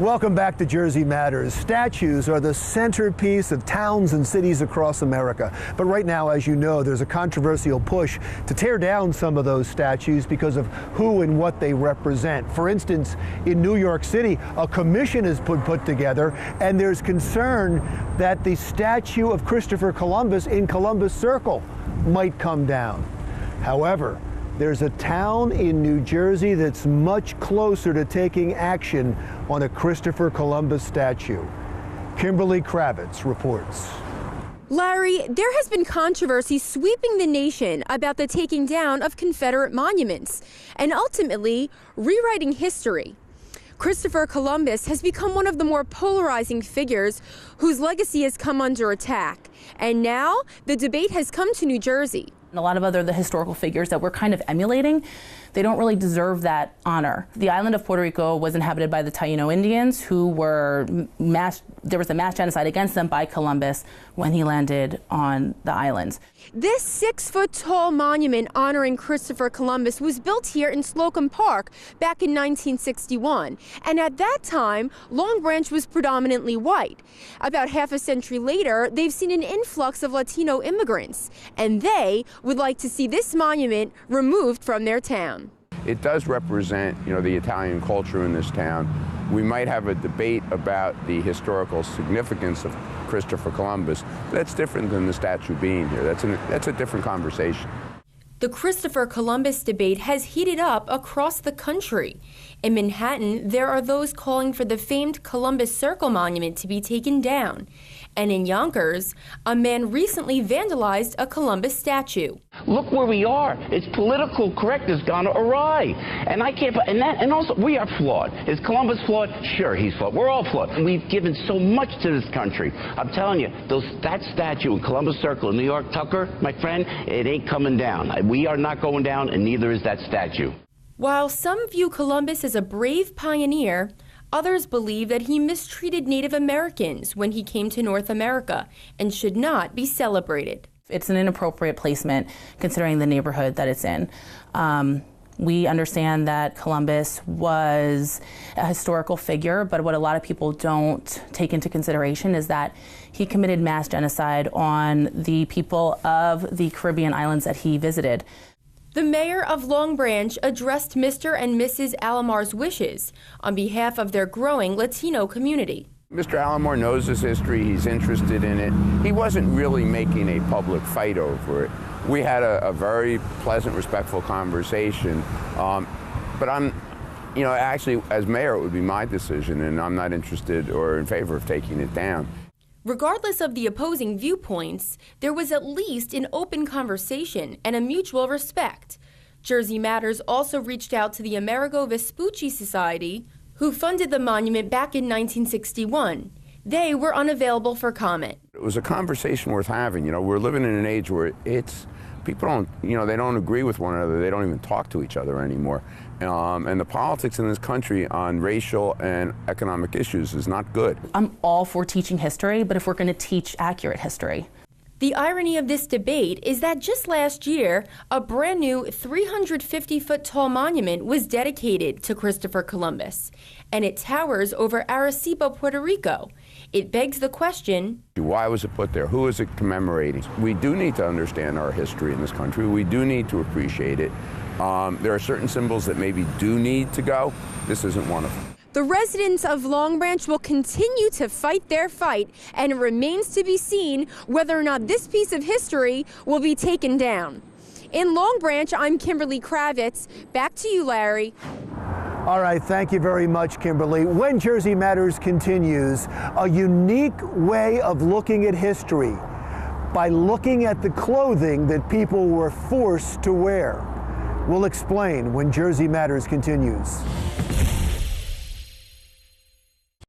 Welcome back to Jersey Matters. Statues are the centerpiece of towns and cities across America. But right now, as you know, there's a controversial push to tear down some of those statues because of who and what they represent. For instance, in New York City, a commission is put together, and there's concern that the statue of Christopher Columbus in Columbus Circle might come down. However, there's a town in New Jersey that's much closer to taking action on a Christopher Columbus statue. Kimberly Kravitz reports. Larry, there has been controversy sweeping the nation about the taking down of Confederate monuments and ultimately rewriting history. Christopher Columbus has become one of the more polarizing figures whose legacy has come under attack. And now the debate has come to New Jersey. A lot of the historical figures that we're kind of emulating, they don't really deserve that honor. The island of Puerto Rico was inhabited by the Taino Indians, who were there was a mass genocide against them by Columbus when he landed on the islands. This 6-foot-tall monument honoring Christopher Columbus was built here in Slocum Park back in 1961. And at that time, Long Branch was predominantly white. About half a century later, they've seen an influx of Latino immigrants, and they would like to see this monument removed from their town. It does represent, the Italian culture in this town. We might have a debate about the historical significance of Christopher Columbus. That's different than the statue being here. That's a different conversation. The Christopher Columbus debate has heated up across the country. In Manhattan, there are those calling for the famed Columbus Circle monument to be taken down. And in Yonkers, a man recently vandalized a Columbus statue. Look where we are. It's political correctness gone awry. And I can't, and also we are flawed. Is Columbus flawed? Sure, he's flawed. We're all flawed. And we've given so much to this country. I'm telling you, that statue in Columbus Circle in New York, Tucker, my friend, it ain't coming down. We are not going down, and neither is that statue. While some view Columbus as a brave pioneer, others believe that he mistreated Native Americans when he came to North America and should not be celebrated. It's an inappropriate placement considering the neighborhood that it's in. We understand that Columbus was a historical figure, but what a lot of people don't take into consideration is that he committed mass genocide on the people of the Caribbean islands that he visited. The mayor of Long Branch addressed Mr. and Mrs. Alamar's wishes on behalf of their growing Latino community. Mr. Alamar knows his history. He's interested in it. He wasn't really making a public fight over it. We had a very pleasant, respectful conversation. But actually, as mayor, it would be my decision, and I'm not interested or in favor of taking it down. Regardless of the opposing viewpoints, there was at least an open conversation and a mutual respect. Jersey Matters also reached out to the Amerigo Vespucci Society, who funded the monument back in 1961. They were unavailable for comment. It was a conversation worth having. We're living in an age where people don't, they don't agree with one another. They don't even talk to each other anymore. And the politics in this country on racial and economic issues is not good. I'm all for teaching history, but if we're going to teach accurate history. The irony of this debate is that just last year, a brand new 350-foot-tall monument was dedicated to Christopher Columbus, and it towers over Arecibo, Puerto Rico. It begs the question, why was it put there? Who is it commemorating? We do need to understand our history in this country. We do need to appreciate it. There are certain symbols that maybe do need to go. This isn't one of them. The residents of Long Branch will continue to fight their fight, and it remains to be seen whether or not this piece of history will be taken down. In Long Branch, I'm Kimberly Kravitz. Back to you, Larry. All right, thank you very much, Kimberly. When Jersey Matters continues, a unique way of looking at history by looking at the clothing that people were forced to wear. We'll explain when Jersey Matters continues.